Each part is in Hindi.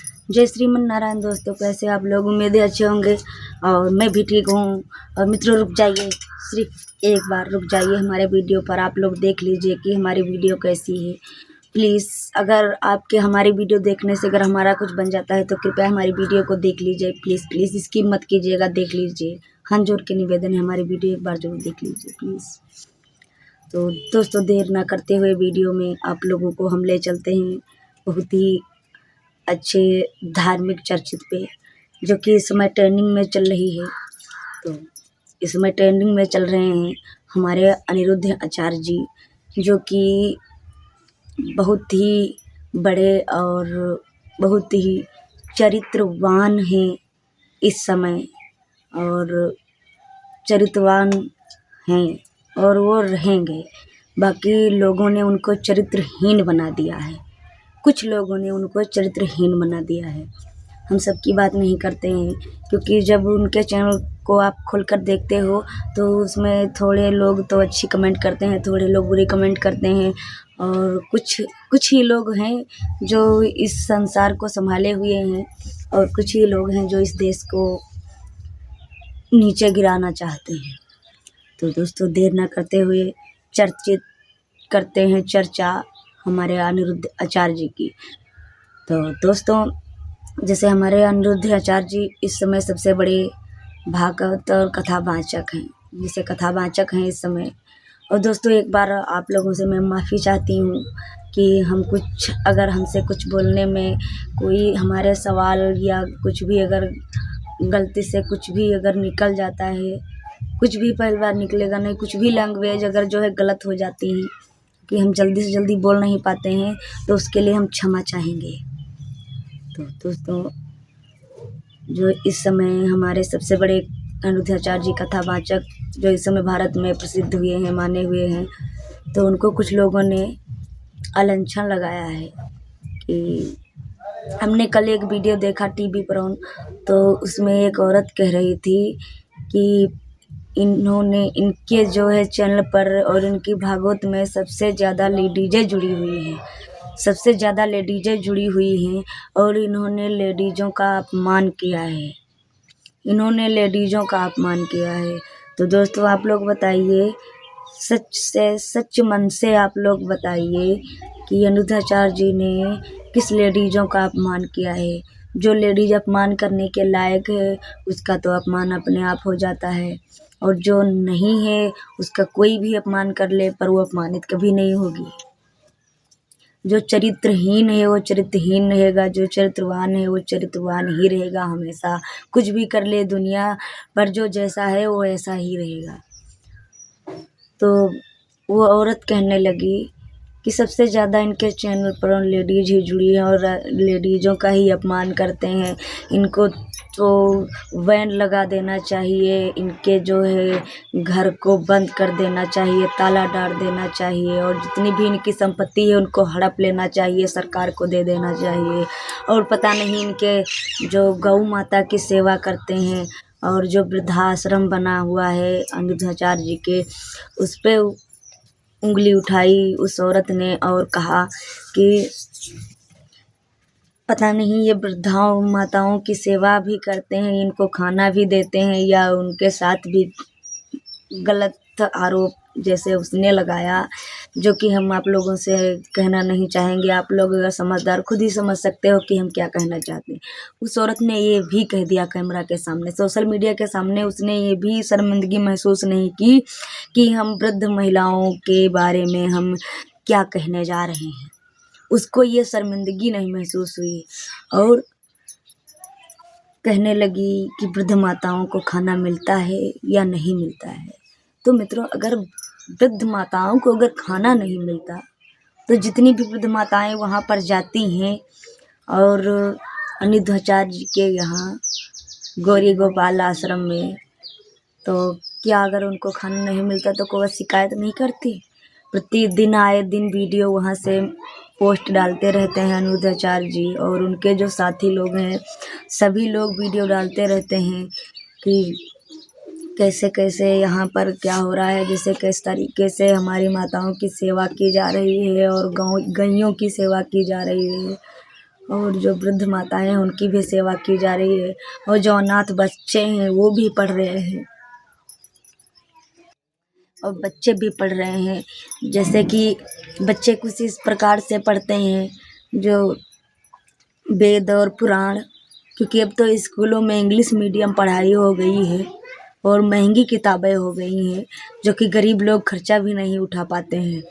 जय श्रीमन नारायण। दोस्तों, कैसे आप लोग? उम्मीदें अच्छे होंगे और मैं भी ठीक हूँ। और मित्रों, रुक जाइए, सिर्फ एक बार रुक जाइए हमारे वीडियो पर। आप लोग देख लीजिए कि हमारी वीडियो कैसी है। प्लीज़, अगर आपके हमारी वीडियो देखने से अगर हमारा कुछ बन जाता है तो कृपया हमारी वीडियो को देख लीजिए। प्लीज़ प्लीज़ इसकी मत कीजिएगा, देख लीजिए। हाथ जोड़ के निवेदन है, हमारी वीडियो एक बार जरूर देख लीजिए प्लीज़। तो दोस्तों, देर ना करते हुए वीडियो में आप लोगों को हम ले चलते हैं बहुत ही अच्छे धार्मिक चर्चित पे, जो कि इस समय ट्रेंडिंग में चल रही है। तो इस समय ट्रेंडिंग में चल रहे हैं हमारे अनिरुद्ध आचार्य जी, जो कि बहुत ही बड़े और बहुत ही चरित्रवान हैं इस समय, और चरित्रवान हैं और वो रहेंगे। बाकी लोगों ने उनको चरित्रहीन बना दिया है, कुछ लोगों ने उनको चरित्रहीन बना दिया है। हम सब की बात नहीं करते हैं, क्योंकि जब उनके चैनल को आप खोलकर देखते हो तो उसमें थोड़े लोग तो अच्छी कमेंट करते हैं, थोड़े लोग बुरी कमेंट करते हैं, और कुछ ही लोग हैं जो इस संसार को संभाले हुए हैं, और कुछ ही लोग हैं जो इस देश को नीचे गिराना चाहते हैं। तो दोस्तों, देर ना करते हुए चर्चित करते हैं चर्चा हमारे अनिरुद्ध आचार्य जी की। तो दोस्तों, जैसे हमारे अनिरुद्ध आचार्य जी इस समय सबसे बड़े भागवत और कथावाचक हैं, जैसे कथावाचक हैं इस समय। और दोस्तों, एक बार आप लोगों से मैं माफ़ी चाहती हूँ कि हम कुछ अगर हमसे कुछ बोलने में कोई हमारे सवाल या कुछ भी अगर गलती से कुछ भी अगर निकल जाता है, कुछ भी पहली बार निकलेगा नहीं, कुछ भी लैंग्वेज अगर जो है गलत हो जाती है कि हम जल्दी से जल्दी बोल नहीं पाते हैं, तो उसके लिए हम क्षमा चाहेंगे। तो दोस्तों, जो इस समय हमारे सबसे बड़े अनिरुद्ध आचार्य जी कथावाचक जो इस समय भारत में प्रसिद्ध हुए हैं, माने हुए हैं, तो उनको कुछ लोगों ने अलाछन लगाया है कि हमने कल एक वीडियो देखा टीवी पर तो उसमें एक औरत कह रही थी कि इन्होंने इनके जो है चैनल पर और इनकी भागवत में सबसे ज़्यादा लेडीज़ें जुड़ी हुई हैं, सबसे ज़्यादा लेडीज़ें जुड़ी हुई हैं, और इन्होंने लेडीज़ों का अपमान किया है, इन्होंने लेडीज़ों का अपमान किया है। तो दोस्तों, आप लोग बताइए, सच मन से आप लोग बताइए कि अनिरुद्ध आचार्य जी ने किस लेडीज़ों का अपमान किया है। जो लेडीज़ अपमान करने के लायक है उसका तो अपमान अपने आप हो जाता है, और जो नहीं है उसका कोई भी अपमान कर ले पर वो अपमानित कभी नहीं होगी। जो चरित्रहीन है वो चरित्रहीन रहेगा, जो चरित्रवान है वो चरित्रवान ही रहेगा हमेशा। कुछ भी कर ले दुनिया पर, जो जैसा है वो ऐसा ही रहेगा। तो वो औरत कहने लगी कि सबसे ज़्यादा इनके चैनल पर लेडीज़ ही जुड़ी हैं और लेडीज़ों का ही अपमान करते हैं। इनको तो बैन लगा देना चाहिए, इनके जो है घर को बंद कर देना चाहिए, ताला डाल देना चाहिए, और जितनी भी इनकी संपत्ति है उनको हड़प लेना चाहिए, सरकार को दे देना चाहिए। और पता नहीं इनके जो गौ माता की सेवा करते हैं और जो वृद्धाश्रम बना हुआ है अनिरुद्ध आचार्य जी के, उस पे उंगली उठाई उस औरत ने और कहा कि पता नहीं ये वृद्धाओं माताओं की सेवा भी करते हैं, इनको खाना भी देते हैं, या उनके साथ भी गलत आरोप जैसे उसने लगाया, जो कि हम आप लोगों से कहना नहीं चाहेंगे। आप लोग अगर समझदार खुद ही समझ सकते हो कि हम क्या कहना चाहते हैं। उस औरत ने ये भी कह दिया कैमरा के सामने, सोशल मीडिया के सामने, उसने ये भी शर्मिंदगी महसूस नहीं की कि हम वृद्ध महिलाओं के बारे में हम क्या कहने जा रहे हैं। उसको ये शर्मिंदगी नहीं महसूस हुई और कहने लगी कि वृद्ध माताओं को खाना मिलता है या नहीं मिलता है। तो मित्रों, अगर वृद्ध माताओं को अगर खाना नहीं मिलता तो जितनी भी वृद्ध माताएं वहाँ पर जाती हैं और अनिरुद्ध आचार्य जी के यहाँ गौरी गोपाल आश्रम में, तो क्या अगर उनको खाना नहीं मिलता तो कोई शिकायत नहीं करती? प्रतिदिन आए दिन वीडियो वहाँ से पोस्ट डालते रहते हैं अनिरुद्ध आचार्य जी, और उनके जो साथी लोग हैं सभी लोग वीडियो डालते रहते हैं कि कैसे कैसे यहाँ पर क्या हो रहा है, जैसे किस तरीके से हमारी माताओं की सेवा की जा रही है और गैयों की सेवा की जा रही है। और जो वृद्ध माता है उनकी भी सेवा की जा रही है, और जो अनाथ बच्चे हैं वो भी पढ़ रहे हैं और बच्चे भी पढ़ रहे हैं। जैसे कि बच्चे कुछ इस प्रकार से पढ़ते हैं जो वेद और पुराण, क्योंकि अब तो स्कूलों में इंग्लिश मीडियम पढ़ाई हो गई है और महंगी किताबें हो गई हैं, जो कि गरीब लोग खर्चा भी नहीं उठा पाते हैं।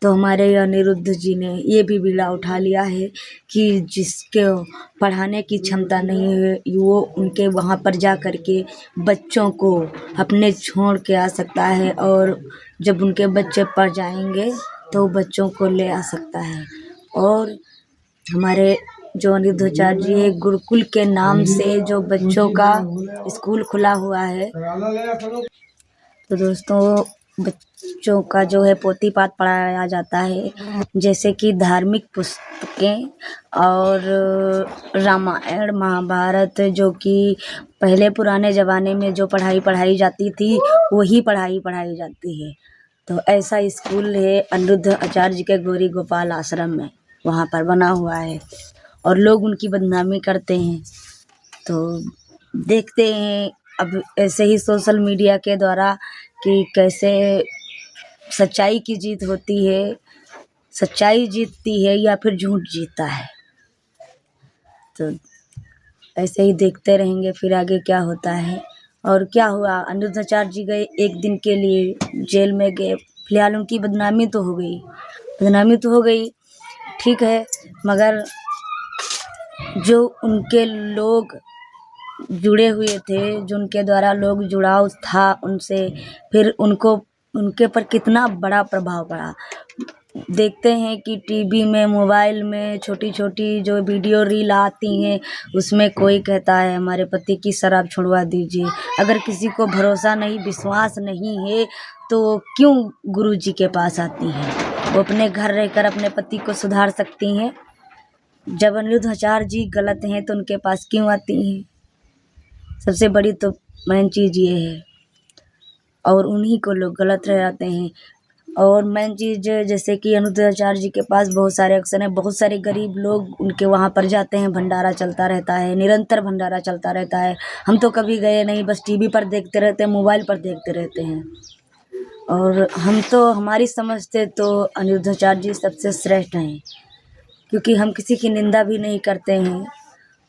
तो हमारे अनिरुद्ध जी ने ये भी बीड़ा उठा लिया है कि जिसके पढ़ाने की क्षमता नहीं है वो उनके वहाँ पर जा कर के बच्चों को अपने छोड़ के आ सकता है, और जब उनके बच्चे पढ़ जाएंगे तो बच्चों को ले आ सकता है। और हमारे जो अनिरुद्धाचार्य जी है, गुरुकुल के नाम से जो बच्चों का स्कूल खुला हुआ है, तो दोस्तों बच्चों का जो है पोथी पाठ पढ़ाया जाता है, जैसे कि धार्मिक पुस्तकें और रामायण महाभारत, जो कि पहले पुराने ज़माने में जो पढ़ाई पढ़ाई जाती थी वही पढ़ाई पढ़ाई जाती है। तो ऐसा स्कूल है अनिरुद्ध आचार्य जी के गौरी गोपाल आश्रम में, वहाँ पर बना हुआ है और लोग उनकी बदनामी करते हैं। तो देखते हैं अब ऐसे ही सोशल मीडिया के द्वारा कि कैसे सच्चाई की जीत होती है, सच्चाई जीतती है या फिर झूठ जीतता है। तो ऐसे ही देखते रहेंगे फिर आगे क्या होता है। और क्या हुआ, अनिरुद्धाचार्य जी गए एक दिन के लिए जेल में गए, फिलहाल उनकी बदनामी तो हो गई, बदनामी तो हो गई, ठीक है, मगर जो उनके लोग जुड़े हुए थे, जो उनके द्वारा लोग जुड़ाव था उनसे, फिर उनको उनके पर कितना बड़ा प्रभाव पड़ा। देखते हैं कि टीवी में, मोबाइल में छोटी छोटी जो वीडियो रील आती हैं उसमें कोई कहता है हमारे पति की शराब छुड़वा दीजिए। अगर किसी को भरोसा नहीं, विश्वास नहीं है तो क्यों गुरु जी के पास आती हैं? वो अपने घर रहकर अपने पति को सुधार सकती हैं। जब अनिरुद्धाचार्य जी गलत हैं तो उनके पास क्यों आती हैं? सबसे बड़ी तो मेन चीज़ ये है, और उन्हीं को लोग गलत ठहराते हैं। और मेन चीज़ जैसे कि अनिरुद्धाचार्य जी के पास बहुत सारे अक्सर हैं, बहुत सारे गरीब लोग उनके वहाँ पर जाते हैं, भंडारा चलता रहता है, निरंतर भंडारा चलता रहता है। हम तो कभी गए नहीं, बस टीवी पर देखते रहते हैं, मोबाइल पर देखते रहते हैं। और हम तो हमारी समझ से तो अनिरुद्धाचार्य जी सबसे श्रेष्ठ हैं, क्योंकि हम किसी की निंदा भी नहीं करते हैं।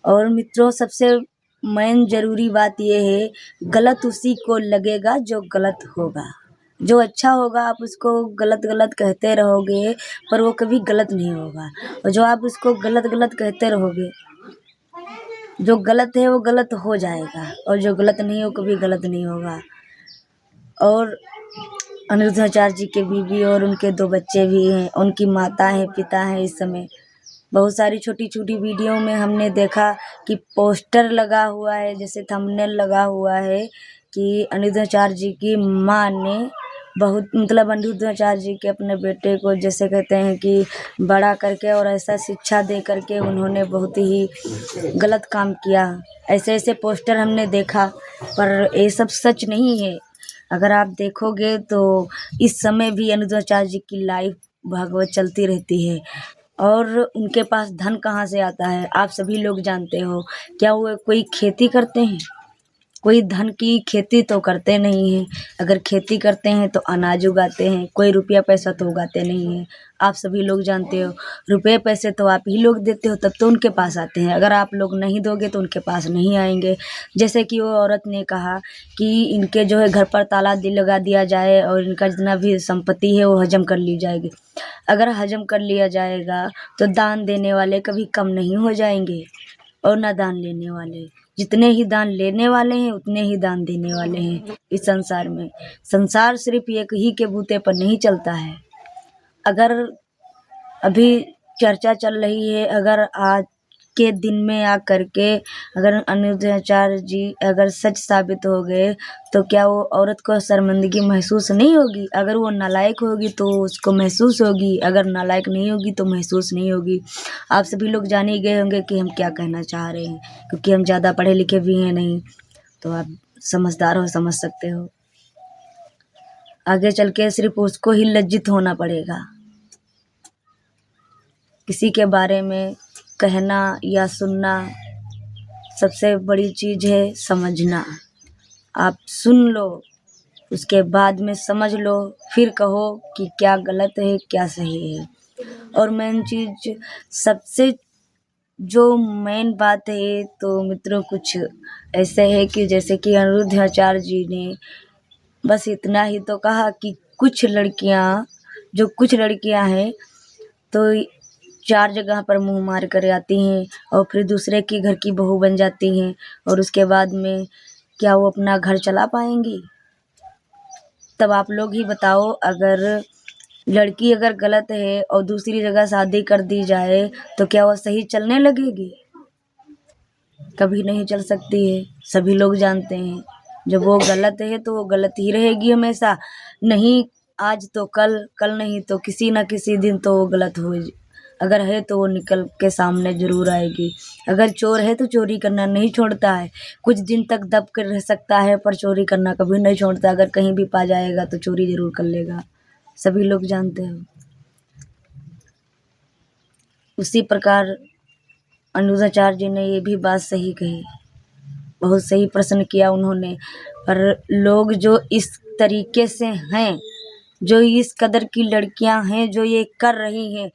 और मित्रों, सबसे मेन ज़रूरी बात ये है, गलत उसी को लगेगा जो गलत होगा। जो अच्छा होगा आप उसको गलत गलत कहते रहोगे, पर वो कभी गलत नहीं होगा। और जो आप उसको गलत गलत कहते रहोगे, जो गलत है वो गलत हो जाएगा, और जो गलत नहीं हो कभी गलत नहीं होगा। और अनिरुद्धाचार्य जी के बीवी और उनके 2 बच्चे भी हैं, उनकी माता है, पिता है। इस समय बहुत सारी छोटी छोटी वीडियो में हमने देखा कि पोस्टर लगा हुआ है, जैसे थंबनेल लगा हुआ है कि अनिरुद्धाचार्य जी की माँ ने बहुत, मतलब अनिरुद्धाचार्य जी के अपने बेटे को जैसे कहते हैं कि बड़ा करके और ऐसा शिक्षा दे करके उन्होंने बहुत ही गलत काम किया। ऐसे ऐसे पोस्टर हमने देखा, पर ये सब सच नहीं है। अगर आप देखोगे तो इस समय भी अनिरुद्धाचार्य जी की लाइफ भागवत चलती रहती है, और उनके पास धन कहाँ से आता है आप सभी लोग जानते हो। क्या वो कोई खेती करते हैं? कोई धन की खेती तो करते नहीं हैं। अगर खेती करते हैं तो अनाज उगाते हैं, कोई रुपया पैसा तो उगाते नहीं हैं। आप सभी लोग जानते हो, रुपये पैसे तो आप ही लोग देते हो तब तो उनके पास आते हैं। अगर आप लोग नहीं दोगे तो उनके पास नहीं आएंगे। जैसे कि वो औरत ने कहा कि इनके जो है घर पर ताला लगा दिया जाए और इनका जितना भी संपत्ति है वो हजम कर ली जाएगी। अगर हजम कर लिया जाएगा तो दान देने वाले कभी कम नहीं हो जाएंगे, और ना दान लेने वाले। जितने ही दान लेने वाले हैं उतने ही दान देने वाले हैं इस संसार में। संसार सिर्फ एक ही के बूते पर नहीं चलता है। अगर अभी चर्चा चल रही है, अगर आज के दिन में आ करके अगर अनिरुद्धाचार्य जी अगर सच साबित हो गए तो क्या वो औरत को शर्मिंदगी महसूस नहीं होगी? अगर वो नालायक होगी तो उसको महसूस होगी, अगर नालायक नहीं होगी तो महसूस नहीं होगी। आप सभी लोग जान ही गए होंगे कि हम क्या कहना चाह रहे हैं, क्योंकि हम ज़्यादा पढ़े लिखे भी हैं नहीं, तो आप समझदार हो, समझ सकते हो। आगे चल के सिर्फ उसको ही लज्जित होना पड़ेगा, किसी के बारे में कहना या सुनना, सबसे बड़ी चीज़ है समझना। आप सुन लो, उसके बाद में समझ लो, फिर कहो कि क्या गलत है क्या सही है। और मेन चीज़ सबसे जो मेन बात है तो मित्रों कुछ ऐसे है कि जैसे कि अनिरुद्धाचार्य जी ने बस इतना ही तो कहा कि कुछ लड़कियां हैं तो 4 जगह पर मुँह मार कर आती हैं और फिर दूसरे के घर की बहू बन जाती हैं, और उसके बाद में क्या वो अपना घर चला पाएंगी? तब आप लोग ही बताओ, अगर लड़की अगर गलत है और दूसरी जगह शादी कर दी जाए तो क्या वो सही चलने लगेगी? कभी नहीं चल सकती है। सभी लोग जानते हैं जब वो गलत है तो वो गलत ही रहेगी हमेशा। नहीं आज तो कल, कल नहीं तो किसी न किसी दिन तो वो गलत हो, अगर है तो वो निकल के सामने ज़रूर आएगी। अगर चोर है तो चोरी करना नहीं छोड़ता है, कुछ दिन तक दब कर रह सकता है पर चोरी करना कभी नहीं छोड़ता। अगर कहीं भी पा जाएगा तो चोरी ज़रूर कर लेगा, सभी लोग जानते हो। उसी प्रकार अनिरुद्धाचार्य जी ने ये भी बात सही कही, बहुत सही प्रश्न किया उन्होंने। पर लोग जो इस तरीके से हैं, जो इस कदर की लड़कियां हैं जो ये कर रही हैं,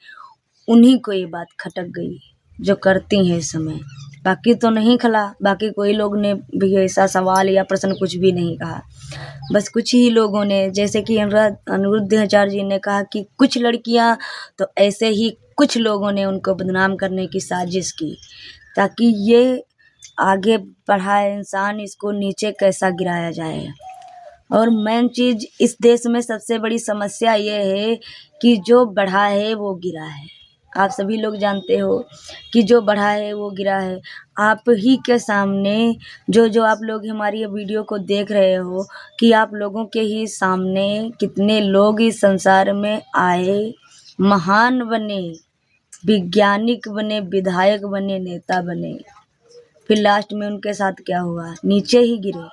उन्हीं को ये बात खटक गई जो करती हैं इस समय। बाकी तो नहीं खला, बाकी कोई लोग ने भी ऐसा सवाल या प्रश्न कुछ भी नहीं कहा। बस कुछ ही लोगों ने, जैसे कि अनिरुद्धाचार्य जी ने कहा कि कुछ लड़कियां, तो ऐसे ही कुछ लोगों ने उनको बदनाम करने की साजिश की ताकि ये आगे बढ़ाए इंसान, इसको नीचे कैसा गिराया जाए। और मेन चीज़ इस देश में सबसे बड़ी समस्या ये है कि जो बढ़ा है वो गिरा है। आप सभी लोग जानते हो कि जो बढ़ा है वो गिरा है। आप ही के सामने जो आप लोग हमारी ये वीडियो को देख रहे हो कि आप लोगों के ही सामने कितने लोग इस संसार में आए, महान बने, वैज्ञानिक बने, विधायक बने, नेता बने, फिर लास्ट में उनके साथ क्या हुआ? नीचे ही गिरे।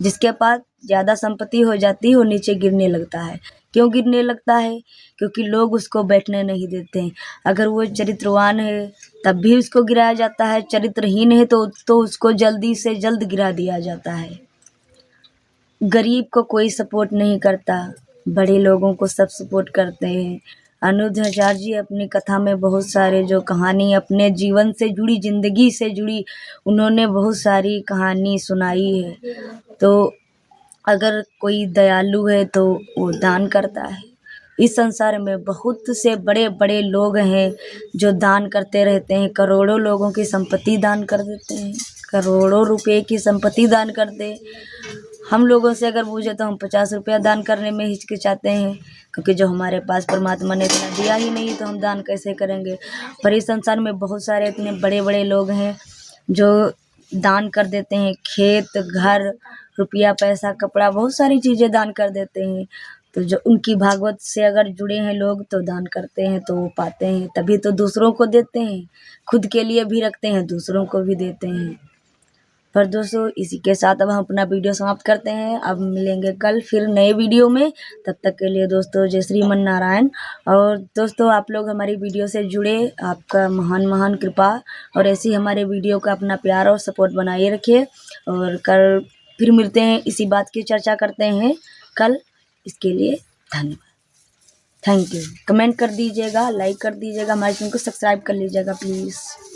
जिसके पास ज़्यादा संपत्ति हो जाती है वो नीचे गिरने लगता है। क्यों गिरने लगता है? क्योंकि लोग उसको बैठने नहीं देते हैं। अगर वो चरित्रवान है तब भी उसको गिराया जाता है, चरित्रहीन है तो उसको जल्दी से जल्द गिरा दिया जाता है। गरीब को कोई सपोर्ट नहीं करता, बड़े लोगों को सब सपोर्ट करते हैं। अनिरुद्धाचार्य जी अपनी कथा में बहुत सारे जो कहानी अपने जीवन से जुड़ी, ज़िंदगी से जुड़ी, उन्होंने बहुत सारी कहानी सुनाई है। तो अगर कोई दयालु है तो वो दान करता है। इस संसार में बहुत से बड़े बड़े लोग हैं जो दान करते रहते हैं, करोड़ों लोगों की संपत्ति दान कर देते हैं, करोड़ों रुपए की संपत्ति दान कर दे। हम लोगों से अगर पूछे तो हम 50 रुपया दान करने में हिचकिचाते हैं, क्योंकि जो हमारे पास परमात्मा ने इतना दिया ही नहीं तो हम दान कैसे करेंगे। पर इस संसार में बहुत सारे इतने बड़े बड़े लोग हैं जो दान कर देते हैं, खेत, घर, रुपया, पैसा, कपड़ा, बहुत सारी चीज़ें दान कर देते हैं। तो जो उनकी भागवत से अगर जुड़े हैं लोग तो दान करते हैं तो वो पाते हैं, तभी तो दूसरों को देते हैं, खुद के लिए भी रखते हैं, दूसरों को भी देते हैं। पर दोस्तों इसी के साथ अब हम अपना वीडियो समाप्त करते हैं। अब मिलेंगे कल फिर नए वीडियो में, तब तक के लिए दोस्तों जय श्रीमन नारायण। और दोस्तों आप लोग हमारी वीडियो से जुड़े, आपका महान महान कृपा, और ऐसी हमारे वीडियो का अपना प्यार और सपोर्ट बनाए रखिए। और कल फिर मिलते हैं, इसी बात की चर्चा करते हैं कल। इसके लिए धन्यवाद, थैंक यू। कमेंट कर दीजिएगा, लाइक कर दीजिएगा, हमारे चैनल को सब्सक्राइब कर लीजिएगा प्लीज़।